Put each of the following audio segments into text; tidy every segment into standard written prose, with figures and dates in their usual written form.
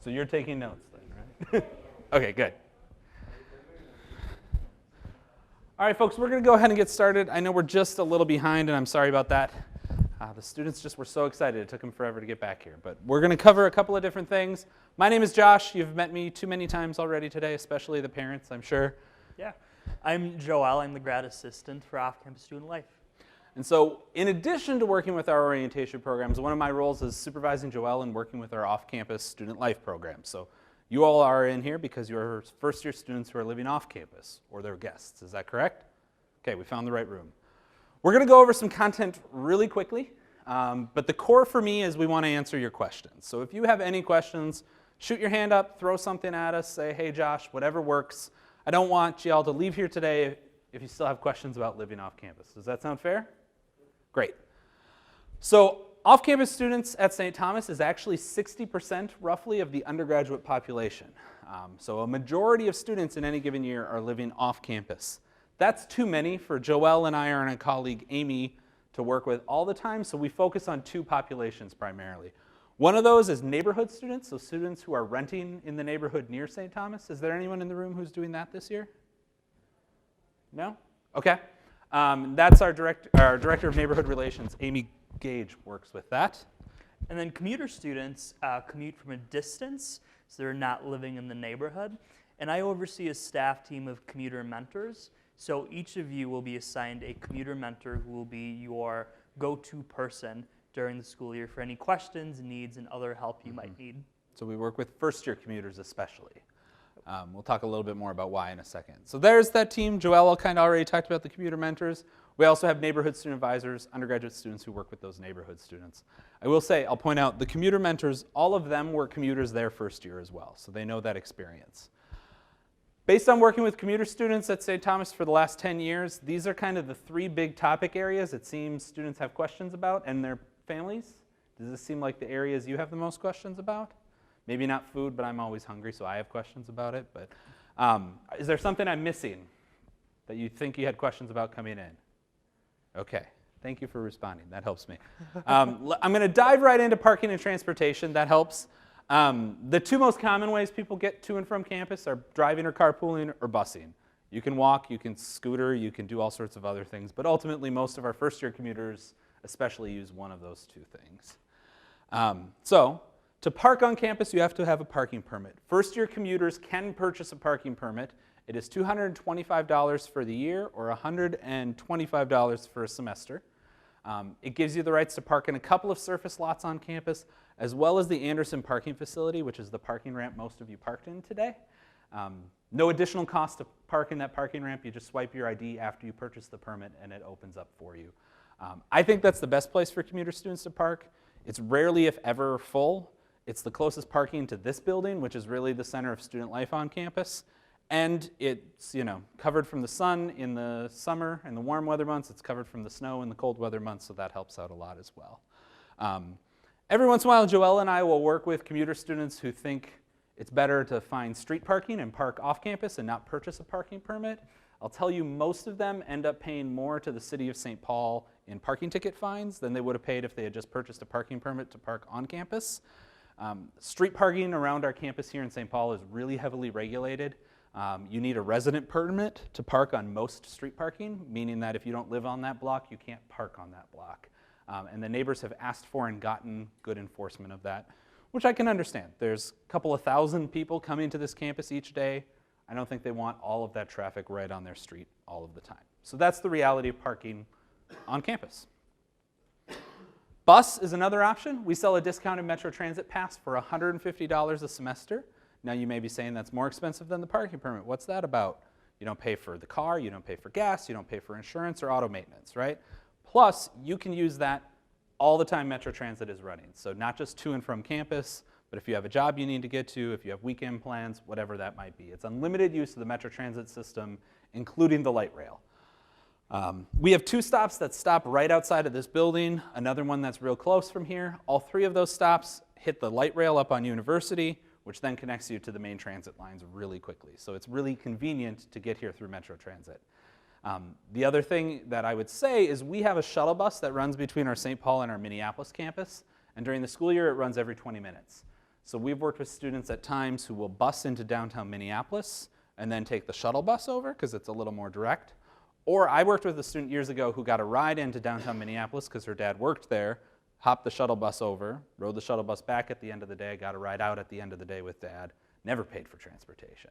So you're taking notes then, right? Okay, good. All right, folks, we're going to go ahead and get started. I know we're just a little behind, and I'm sorry about that. The students just were so excited. It took them forever to get back here. But we're going to cover a couple of different things. My name is Josh. You've met me too many times already today, especially the parents, I'm sure. Yeah. I'm Joel. I'm the grad assistant for Off-Campus Student Life. And so in addition to working with our orientation programs, one of my roles is supervising Joel and working with our off-campus student life program. So you all are in here because you're first-year students who are living off-campus, or they're guests. Is that correct? Okay, we found the right room. We're going to go over some content really quickly, but the core for me is we want to answer your questions. So if you have any questions, shoot your hand up, throw something at us, say, hey, Josh, whatever works. I don't want you all to leave here today if you still have questions about living off campus. Does that sound fair? Great. So off-campus students at St. Thomas is actually 60% roughly of the undergraduate population. So a majority of students in any given year are living off campus. That's too many for Joel and I and a colleague, Amy, to work with all the time, so we focus on two populations primarily. One of those is neighborhood students, so students who are renting in the neighborhood near St. Thomas. Is there anyone in the room who's doing that this year? No? Okay. That's our Director of Neighborhood Relations, Amy Gage, works with that. And then commuter students commute from a distance, so they're not living in the neighborhood. And I oversee a staff team of commuter mentors. So each of you will be assigned a commuter mentor who will be your go-to person during the school year for any questions, needs, and other help you might need. So we work with first-year commuters especially. We'll talk a little bit more about why in a second. So there's that team. Joelle kind of already talked about the commuter mentors. We also have neighborhood student advisors, undergraduate students who work with those neighborhood students. I will say, I'll point out, the commuter mentors, all of them were commuters their first year as well, so they know that experience. Based on working with commuter students at St. Thomas for the last 10 years, these are kind of the three big topic areas it seems students have questions about and their families. Does this seem like the areas you have the most questions about? Maybe not food, but I'm always hungry, so I have questions about it. But is there something I'm missing that you think you had questions about coming in? Okay, thank you for responding. That helps me. I'm going to dive right into parking and transportation. That helps. The two most common ways people get to and from campus are driving or carpooling or busing. You can walk, you can scooter, you can do all sorts of other things, but ultimately most of our first-year commuters especially use one of those two things. So to park on campus, you have to have a parking permit. First-year commuters can purchase a parking permit. It is $225 for the year or $125 for a semester. It gives you the rights to park in a couple of surface lots on campus, as well as the Anderson parking facility, which is the parking ramp most of you parked in today. No additional cost to park in that parking ramp. You just swipe your ID after you purchase the permit, and it opens up for you. I think that's the best place for commuter students to park. It's rarely, if ever, full. It's the closest parking to this building, which is really the center of student life on campus. And it's, covered from the sun in the summer and the warm weather months. It's covered from the snow in the cold weather months, so that helps out a lot as well. Every once in a while, Joelle and I will work with commuter students who think it's better to find street parking and park off campus and not purchase a parking permit. I'll tell you, most of them end up paying more to the city of St. Paul in parking ticket fines than they would have paid if they had just purchased a parking permit to park on campus. Street parking around our campus here in St. Paul is really heavily regulated. You need a resident permit to park on most street parking, meaning that if you don't live on that block, you can't park on that block. And the neighbors have asked for and gotten good enforcement of that, which I can understand. There's a couple of thousand people coming to this campus each day. I don't think they want all of that traffic right on their street all of the time. So that's the reality of parking on campus. Bus is another option. We sell a discounted Metro Transit pass for $150 a semester. Now you may be saying that's more expensive than the parking permit. What's that about? You don't pay for the car, you don't pay for gas, you don't pay for insurance or auto maintenance, right? Plus, you can use that all the time Metro Transit is running. So not just to and from campus, but if you have a job you need to get to, if you have weekend plans, whatever that might be. It's unlimited use of the Metro Transit system, including the light rail. We have two stops that stop right outside of this building, another one that's real close from here. All three of those stops hit the light rail up on University, which then connects you to the main transit lines really quickly. So it's really convenient to get here through Metro Transit. The other thing that I would say is we have a shuttle bus that runs between our St. Paul and our Minneapolis campus, and during the school year it runs every 20 minutes. So we've worked with students at times who will bus into downtown Minneapolis and then take the shuttle bus over because it's a little more direct. Or I worked with a student years ago who got a ride into downtown Minneapolis because her dad worked there, hopped the shuttle bus over, rode the shuttle bus back at the end of the day, got a ride out at the end of the day with dad, never paid for transportation.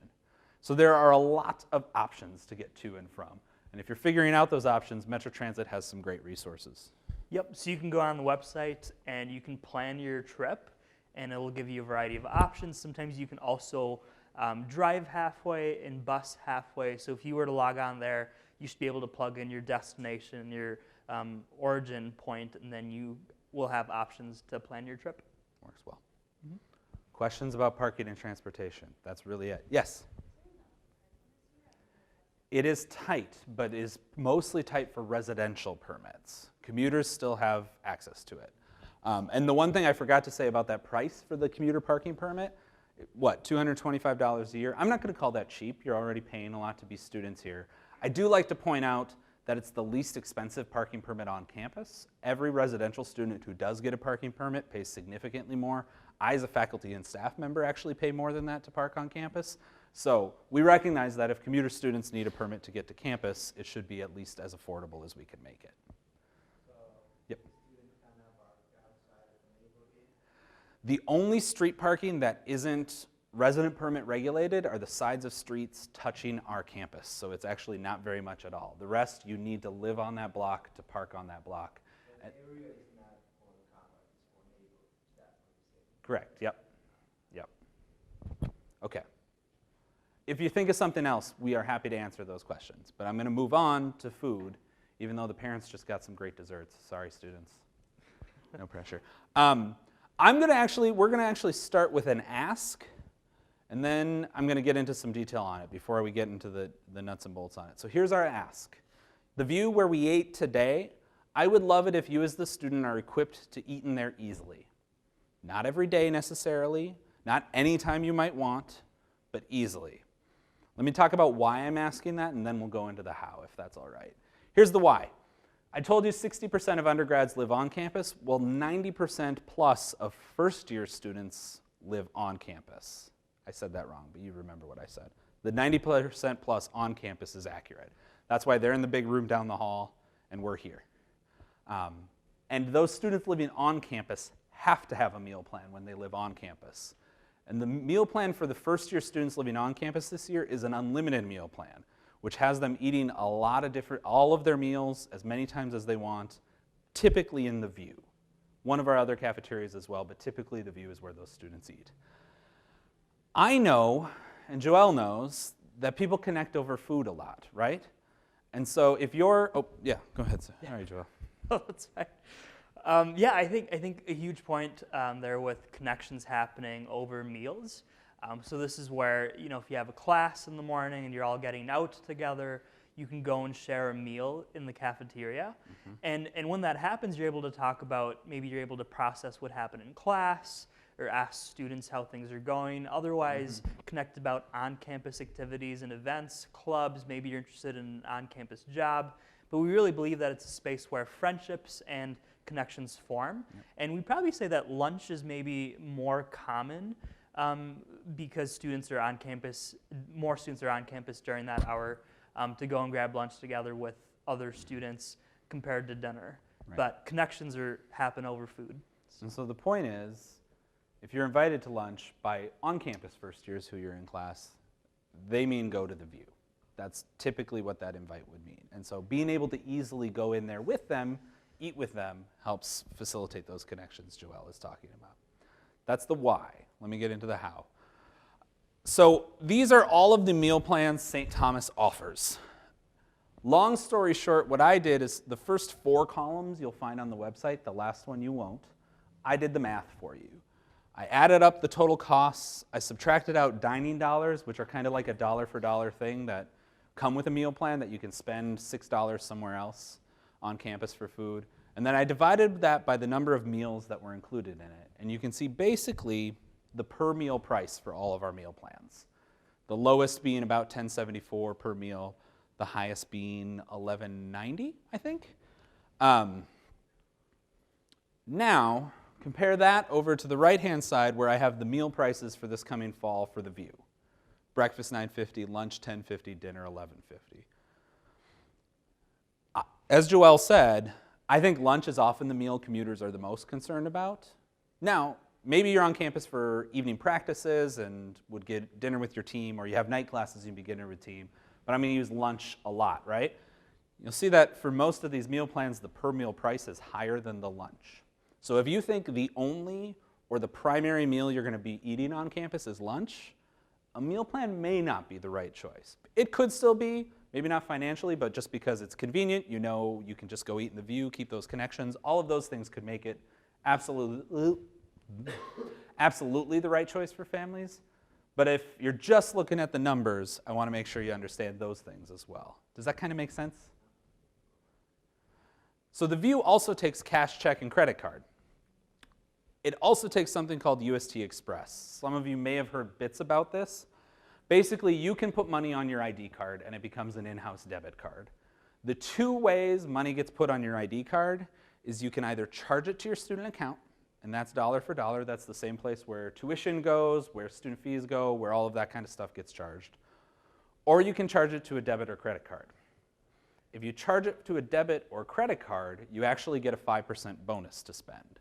So there are a lot of options to get to and from. And if you're figuring out those options, Metro Transit has some great resources. Yep, so you can go on the website and you can plan your trip and it'll give you a variety of options. Sometimes you can also drive halfway and bus halfway. So if you were to log on there, you should be able to plug in your destination, your origin point, and then you will have options to plan your trip. Works well. Questions about parking and transportation? That's really it. Yes? It is tight, but is mostly tight for residential permits. Commuters still have access to it. And the one thing I forgot to say about that price for the commuter parking permit, what, $225 a year? I'm not going to call that cheap. You're already paying a lot to be students here. I do like to point out that it's the least expensive parking permit on campus. Every residential student who does get a parking permit pays significantly more. I, as a faculty and staff member, actually pay more than that to park on campus. So we recognize that if commuter students need a permit to get to campus, it should be at least as affordable as we can make it. Yep. The only street parking that isn't resident permit regulated are the sides of streets touching our campus. So it's actually not very much at all. The rest, you need to live on that block to park on that block. The area is not for the common, it's for neighbors. Is that what you're saying? Correct, yep. Okay. If you think of something else, we are happy to answer those questions. But I'm going to move on to food, even though the parents just got some great desserts. Sorry, students. No pressure. We're going to actually start with an ask, and then I'm going to get into some detail on it before we get into the nuts and bolts on it. So here's our ask. The View where we ate today, I would love it if you as the student are equipped to eat in there easily. Not every day necessarily, not any time you might want, but easily. Let me talk about why I'm asking that, and then we'll go into the how, if that's all right. Here's the why. I told you 60% of undergrads live on campus. Well, 90% plus of first-year students live on campus. I said that wrong, but you remember what I said. The 90% plus on campus is accurate. That's why they're in the big room down the hall, and we're here. And those students living on campus have to have a meal plan when they live on campus. And the meal plan for the first-year students living on campus this year is an unlimited meal plan, which has them eating all of their meals as many times as they want, typically in the View. One of our other cafeterias as well, but typically the View is where those students eat. I know, and Joelle knows, that people connect over food a lot, right? And so if you're, go ahead, sir. All right, Joelle. Oh, that's fine. I think a huge point there with connections happening over meals. So this is where, if you have a class in the morning and you're all getting out together, you can go and share a meal in the cafeteria. Mm-hmm. And when that happens, you're able to talk about, maybe you're able to process what happened in class or ask students how things are going. Otherwise, connect about on-campus activities and events, clubs, maybe you're interested in an on-campus job. But we really believe that it's a space where friendships and connections form. Yep. And we probably say that lunch is maybe more common because students are on campus, more students are on campus during that hour to go and grab lunch together with other students compared to dinner. Right. But connections happen over food. And so the point is, if you're invited to lunch by on-campus first years who you're in class, they mean go to the View. That's typically what that invite would mean. And so being able to easily go in there with them, eat with them, helps facilitate those connections Joelle is talking about. That's the why. Let me get into the how. So these are all of the meal plans St. Thomas offers. Long story short, what I did is the first 4 columns you'll find on the website, the last one you won't. I did the math for you. I added up the total costs. I subtracted out dining dollars, which are kind of like a dollar for dollar thing that come with a meal plan that you can spend $6 somewhere else on campus for food. And then I divided that by the number of meals that were included in it. And you can see basically the per meal price for all of our meal plans. The lowest being about $10.74 per meal, the highest being $11.90, I think. Now, compare that over to the right-hand side where I have the meal prices for this coming fall for the View. Breakfast $9.50, lunch $10.50, dinner $11.50. As Joelle said, I think lunch is often the meal commuters are the most concerned about. Now, maybe you're on campus for evening practices and would get dinner with your team, or you have night classes and you get dinner with team, but I'm going to use lunch a lot, right? You'll see that for most of these meal plans, the per meal price is higher than the lunch. So if you think the only or the primary meal you're going to be eating on campus is lunch, a meal plan may not be the right choice. It could still be, maybe not financially, but just because it's convenient, you know you can just go eat in the View, keep those connections. All of those things could make it absolutely the right choice for families. But if you're just looking at the numbers, I want to make sure you understand those things as well. Does that kind of make sense? So the View also takes cash, check, and credit card. It also takes something called UST Express. Some of you may have heard bits about this. Basically, you can put money on your ID card and it becomes an in-house debit card. The two ways money gets put on your ID card is you can either charge it to your student account, and that's dollar for dollar. That's the same place where tuition goes, where student fees go, where all of that kind of stuff gets charged. Or you can charge it to a debit or credit card. If you charge it to a debit or credit card, you actually get a 5% bonus to spend.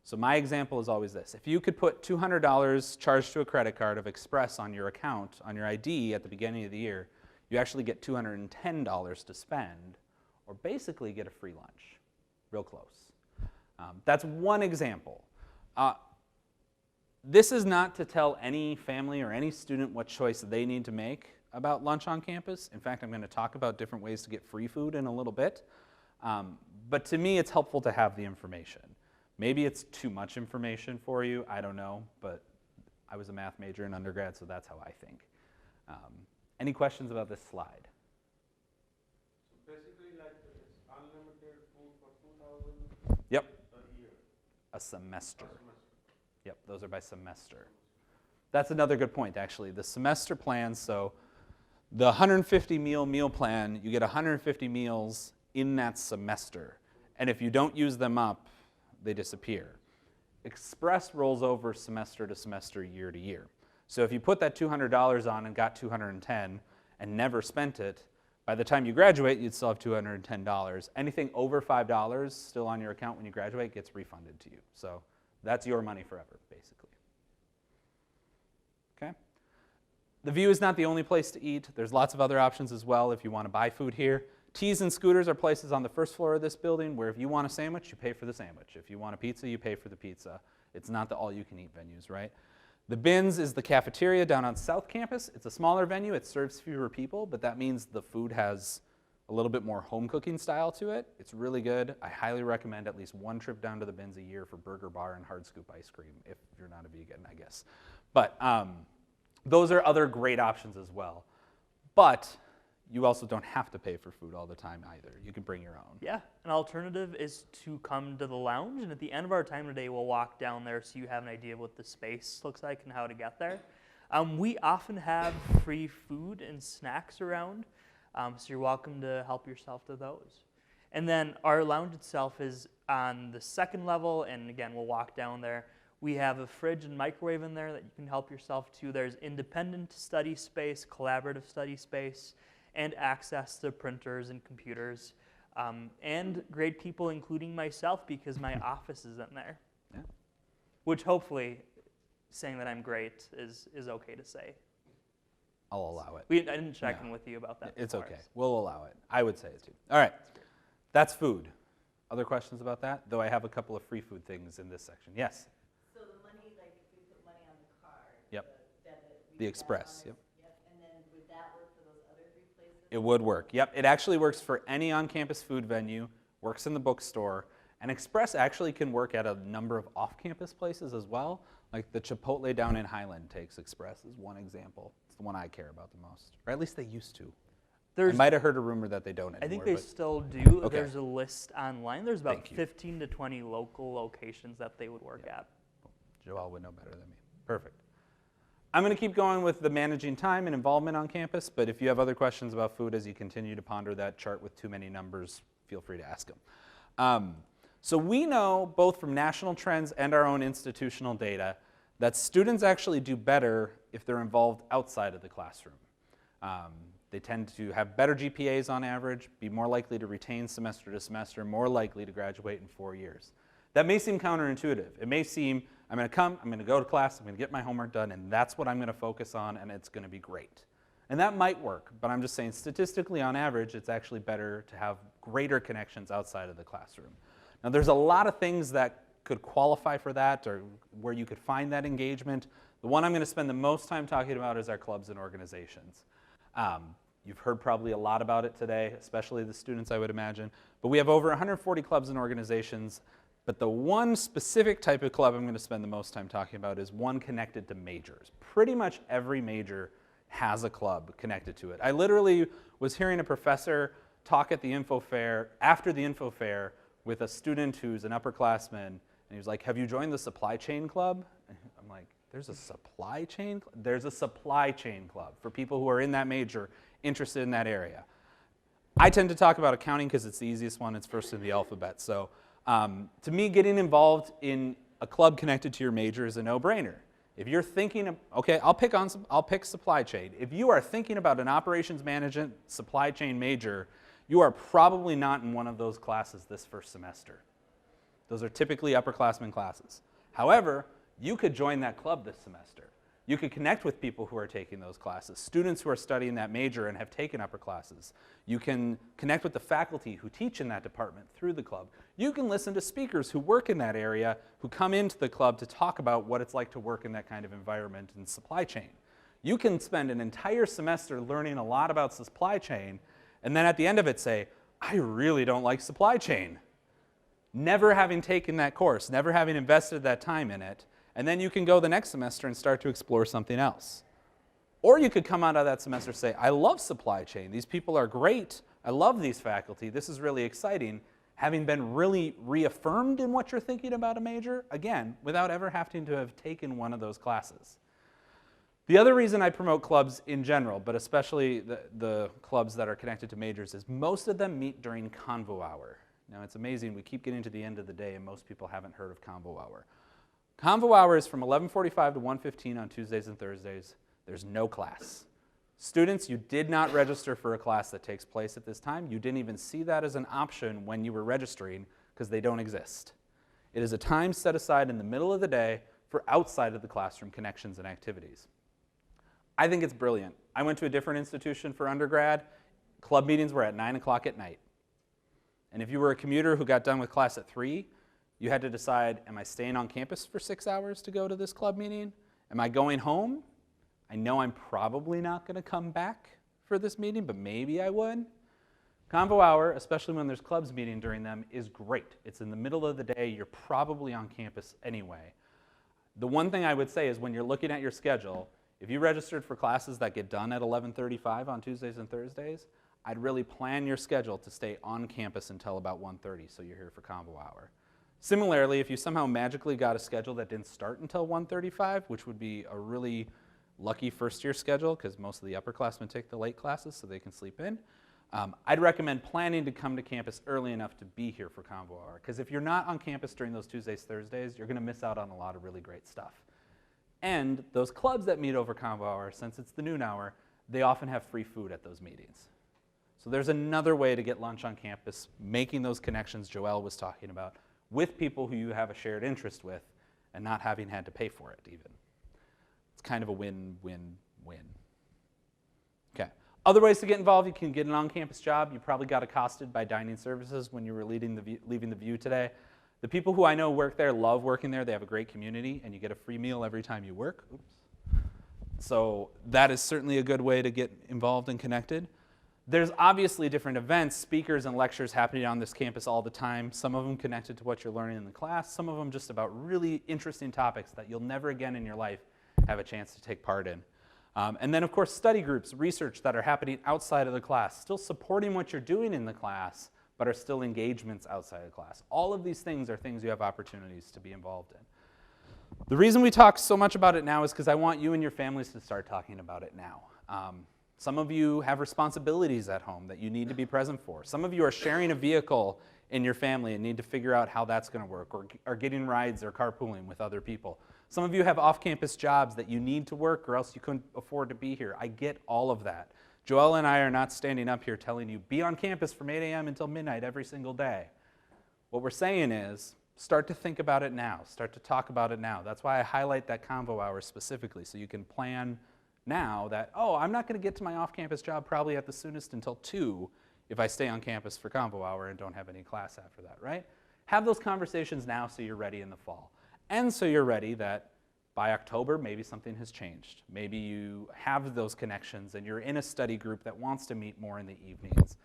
So my example is always this. If you could put $200 charged to a credit card of Express on your account, on your ID at the beginning of the year, you actually get $210 to spend, or basically get a free lunch. Real close. That's one example. This is not to tell any family or any student what choice they need to make about lunch on campus. In fact, I'm going to talk about different ways to get free food in a little bit. But to me, it's helpful to have the information. Maybe it's too much information for you, I don't know, but I was a math major in undergrad, so that's how I think. Any questions about this slide? So basically, like, it's unlimited food for 2,000 Yep, a year. a semester. A semester. Yep, those are by semester. That's another good point, actually. The semester plans, so the 150 meal plan, you get 150 meals in that semester. And if you don't use them up, they disappear. Express rolls over semester to semester, year to year. So if you put that $200 on and got $210 and never spent it, by the time you graduate, you'd still have $210. Anything over $5 still on your account when you graduate gets refunded to you. So that's your money forever, basically. Okay? The View is not the only place to eat. There's lots of other options as well if you want to buy food here. Teas and Scooters are places on the first floor of this building where if you want a sandwich, you pay for the sandwich. If you want a pizza, you pay for the pizza. It's not the all-you-can-eat venues, right? The Bins is the cafeteria down on South Campus. It's a smaller venue. It serves fewer people, but that means the food has a little bit more home cooking style to it. It's really good. I highly recommend at least one trip down to the Bins a year for Burger Bar and Hard Scoop ice cream, if you're not a vegan, I guess. But those are other great options as well. But you also don't have to pay for food all the time either. You can bring your own. Yeah, an alternative is to come to the lounge, and at the end of our time today, we'll walk down there so you have an idea of what the space looks like and how to get there. We often have free food and snacks around, so you're welcome to help yourself to those. And then our lounge itself is on the second level, and again, we'll walk down there. We have a fridge and microwave in there that you can help yourself to. There's independent study space, collaborative study space, and access to printers and computers, and great people, including myself, because my office is in there. Yeah. Which hopefully, saying that I'm great is okay to say. I'll allow it. I didn't check Yeah. in with you about that. It's before. okay. We'll allow it. I would say it too. All right. That's food. Other questions about that? Though I have a couple of free food things in this section. Yes? So the money, like if we put money on the card, Yep. the debit, we The put that Express, on yep. as- Yep, and then would that work for those other three places? It would work. Yep, it actually works for any on-campus food venue, works in the bookstore, and Express actually can work at a number of off-campus places as well. Like the Chipotle down in Highland takes Express as one example. It's the one I care about the most, or at least they used to. I might have heard a rumor that they don't anymore. I think they but still do. Okay. There's a list online. There's about Thank you. 15 to 20 local locations that they would work at. Joelle would know better than me. Perfect. I'm going to keep going with the managing time and involvement on campus, but if you have other questions about food as you continue to ponder that chart with too many numbers, feel free to ask them. So we know, both from national trends and our own institutional data, that students actually do better if they're involved outside of the classroom. They tend to have better GPAs on average, be more likely to retain semester to semester, more likely to graduate in 4 years. That may seem counterintuitive. It may seem, I'm going to come, I'm going to go to class, I'm going to get my homework done, and that's what I'm going to focus on, and it's going to be great. And that might work, but I'm just saying statistically on average, it's actually better to have greater connections outside of the classroom. Now there's a lot of things that could qualify for that, or where you could find that engagement. The one I'm going to spend the most time talking about is our clubs and organizations. You've heard probably a lot about it today, especially the students, I would imagine. But we have over 140 clubs and organizations. But the one specific type of club I'm going to spend the most time talking about is one connected to majors. Pretty much every major has a club connected to it. I literally was hearing a professor talk at the info fair, after the info fair, with a student who's an upperclassman, and he was like, have you joined the supply chain club? And I'm like, there's a supply chain club? There's a supply chain club for people who are in that major, interested in that area. I tend to talk about accounting because it's the easiest one, it's first in the alphabet. So to me, getting involved in a club connected to your major is a no-brainer. If you're thinking of, okay, I'll pick supply chain. If you are thinking about an operations management supply chain major, you are probably not in one of those classes this first semester. Those are typically upperclassmen classes. However, you could join that club this semester. You could connect with people who are taking those classes, students who are studying that major and have taken upper classes. You can connect with the faculty who teach in that department through the club. You can listen to speakers who work in that area who come into the club to talk about what it's like to work in that kind of environment in supply chain. You can spend an entire semester learning a lot about supply chain, and then at the end of it say, I really don't like supply chain. Never having taken that course, never having invested that time in it, and then you can go the next semester and start to explore something else. Or you could come out of that semester and say, I love supply chain. These people are great. I love these faculty. This is really exciting. Having been really reaffirmed in what you're thinking about a major, again, without ever having to have taken one of those classes. The other reason I promote clubs in general, but especially the clubs that are connected to majors, is most of them meet during Convo Hour. Now it's amazing, we keep getting to the end of the day and most people haven't heard of Convo Hour. Convo Hour is from 11:45 to 1:15 on Tuesdays and Thursdays. There's no class. Students, you did not register for a class that takes place at this time. You didn't even see that as an option when you were registering because they don't exist. It is a time set aside in the middle of the day for outside of the classroom connections and activities. I think it's brilliant. I went to a different institution for undergrad. Club meetings were at 9 o'clock at night. And if you were a commuter who got done with class at 3, you had to decide, am I staying on campus for 6 hours to go to this club meeting? Am I going home? I know I'm probably not going to come back for this meeting, but maybe I would. Convo Hour, especially when there's clubs meeting during them, is great. It's in the middle of the day. You're probably on campus anyway. The one thing I would say is when you're looking at your schedule, if you registered for classes that get done at 11:35 on Tuesdays and Thursdays, I'd really plan your schedule to stay on campus until about 1:30, so you're here for Convo Hour. Similarly, if you somehow magically got a schedule that didn't start until 1:35, which would be a really lucky first-year schedule because most of the upperclassmen take the late classes so they can sleep in, I'd recommend planning to come to campus early enough to be here for Convo Hour. Because if you're not on campus during those Tuesdays, Thursdays, you're going to miss out on a lot of really great stuff. And those clubs that meet over Convo Hour, since it's the noon hour, they often have free food at those meetings. So there's another way to get lunch on campus, making those connections Joelle was talking about, with people who you have a shared interest with and not having had to pay for it even. It's kind of a win-win-win. Okay. Other ways to get involved, you can get an on-campus job. You probably got accosted by dining services when you were leaving the View today. The people who I know work there love working there. They have a great community, and you get a free meal every time you work. Oops. So that is certainly a good way to get involved and connected. There's obviously different events, speakers, and lectures happening on this campus all the time. Some of them connected to what you're learning in the class. Some of them just about really interesting topics that you'll never again in your life have a chance to take part in. And then, of course, study groups, research that are happening outside of the class, still supporting what you're doing in the class, but are still engagements outside of class. All of these things are things you have opportunities to be involved in. The reason we talk so much about it now is because I want you and your families to start talking about it now. Some of you have responsibilities at home that you need to be present for. Some of you are sharing a vehicle in your family and need to figure out how that's going to work, or are getting rides or carpooling with other people. Some of you have off-campus jobs that you need to work or else you couldn't afford to be here. I get all of that. Joelle and I are not standing up here telling you, be on campus from 8 a.m. until midnight every single day. What we're saying is, start to think about it now. Start to talk about it now. That's why I highlight that convo hour specifically, so you can plan now that, oh, I'm not going to get to my off-campus job probably at the soonest until 2 if I stay on campus for convo hour and don't have any class after that, right? Have those conversations now so you're ready in the fall. And so you're ready that by October, maybe something has changed. Maybe you have those connections and you're in a study group that wants to meet more in the evenings.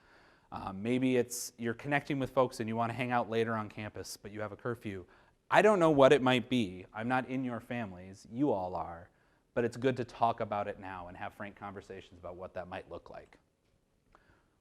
Maybe it's you're connecting with folks and you want to hang out later on campus, but you have a curfew. I don't know what it might be. I'm not in your families. You all are. But it's good to talk about it now and have frank conversations about what that might look like.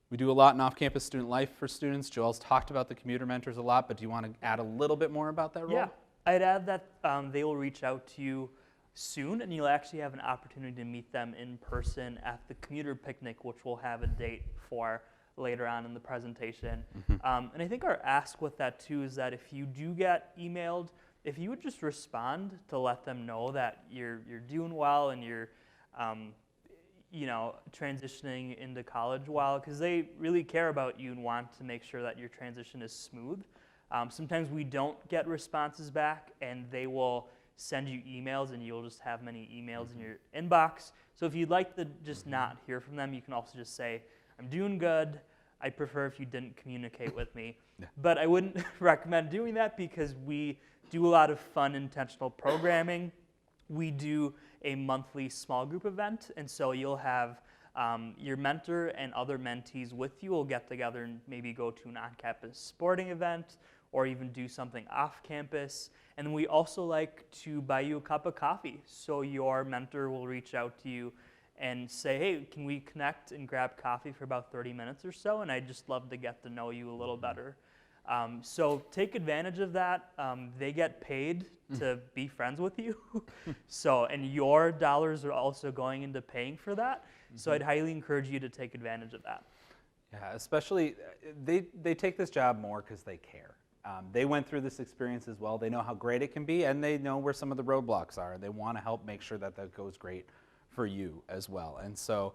We do a lot in off-campus student life for students. Joelle's talked about the commuter mentors a lot, but do you want to add a little bit more about that role? Yeah, I'd add that they will reach out to you soon, and you'll actually have an opportunity to meet them in person at the commuter picnic, which we'll have a date for later on in the presentation. And I think our ask with that too is that if you do get emailed, if you would just respond to let them know that you're doing well and you're transitioning into college well, because they really care about you and want to make sure that your transition is smooth. Sometimes we don't get responses back, and they will send you emails, and you'll just have many emails in your inbox. So if you'd like to just not hear from them, you can also just say, I'm doing good. I'd prefer if you didn't communicate with me. Yeah. But I wouldn't recommend doing that because we do a lot of fun, intentional programming. We do a monthly small group event, and so you'll have your mentor and other mentees with you will get together and maybe go to an on-campus sporting event or even do something off-campus. And we also like to buy you a cup of coffee. So your mentor will reach out to you and say, hey, can we connect and grab coffee for about 30 minutes or so? And I'd just love to get to know you a little better. So take advantage of that. They get paid to be friends with you. And your dollars are also going into paying for that. So I'd highly encourage you to take advantage of that. Yeah, especially, they take this job more because they care. They went through this experience as well. They know how great it can be, and they know where some of the roadblocks are. They want to help make sure that that goes great for you as well. And so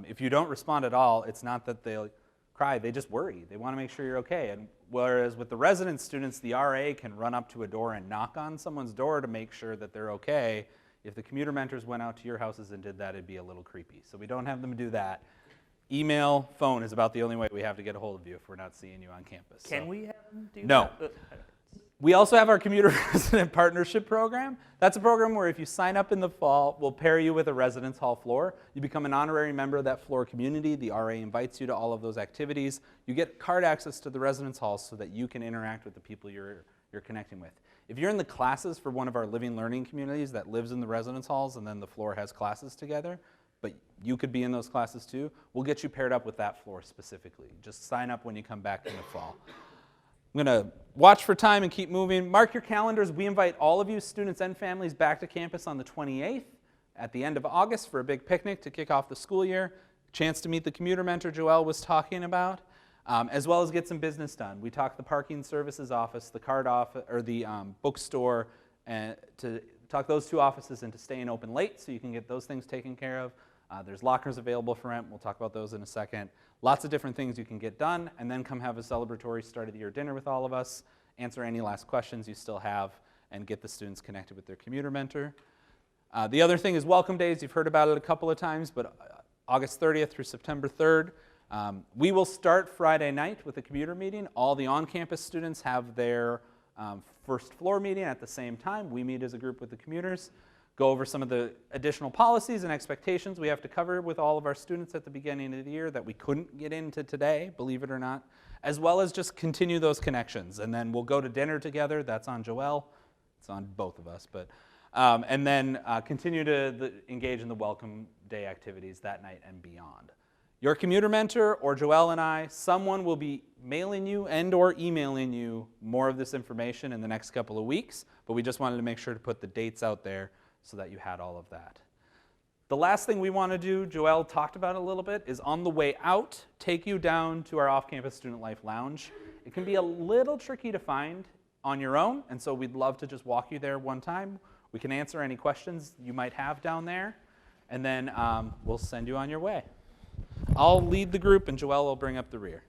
if you don't respond at all, it's not that they'll cry, they just worry. They want to make sure you're okay. And whereas with the resident students, the RA can run up to a door and knock on someone's door to make sure that they're okay. If the commuter mentors went out to your houses and did that, it'd be a little creepy. So we don't have them do that. Email, phone is about the only way we have to get a hold of you if we're not seeing you on campus. Can we have them do No. that? We also have our Commuter Resident Partnership Program. That's a program where if you sign up in the fall, we'll pair you with a residence hall floor. You become an honorary member of that floor community. The RA invites you to all of those activities. You get card access to the residence halls so that you can interact with the people you're connecting with. If you're in the classes for one of our living learning communities that lives in the residence halls and then the floor has classes together, but you could be in those classes too, we'll get you paired up with that floor specifically. Just sign up when you come back in the fall. I'm going to watch for time and keep moving. Mark your calendars. We invite all of you, students and families, back to campus on the 28th at the end of August for a big picnic to kick off the school year. Chance to meet the commuter mentor Joelle was talking about, as well as get some business done. We talked the parking services office, the card office, or the bookstore, and to talk those two offices into staying open late so you can get those things taken care of. There's lockers available for rent. We'll talk about those in a second. Lots of different things you can get done, and then come have a celebratory start of the year dinner with all of us, answer any last questions you still have, and get the students connected with their commuter mentor. The other thing is welcome days. You've heard about it a couple of times, but August 30th through September 3rd. We will start Friday night with a commuter meeting. All the on-campus students have their first floor meeting at the same time. We meet as a group with the commuters, go over some of the additional policies and expectations we have to cover with all of our students at the beginning of the year that we couldn't get into today, believe it or not, as well as just continue those connections. And then we'll go to dinner together. That's on Joelle. It's on both of us. But and then continue to engage in the welcome day activities that night and beyond. Your commuter mentor or Joelle and I, someone will be mailing you and or emailing you more of this information in the next couple of weeks, but we just wanted to make sure to put the dates out there so that you had all of that. The last thing we want to do, Joelle talked about it a little bit, is on the way out, take you down to our off-campus student life lounge. It can be a little tricky to find on your own, and so we'd love to just walk you there one time. We can answer any questions you might have down there, and then we'll send you on your way. I'll lead the group, and Joelle will bring up the rear.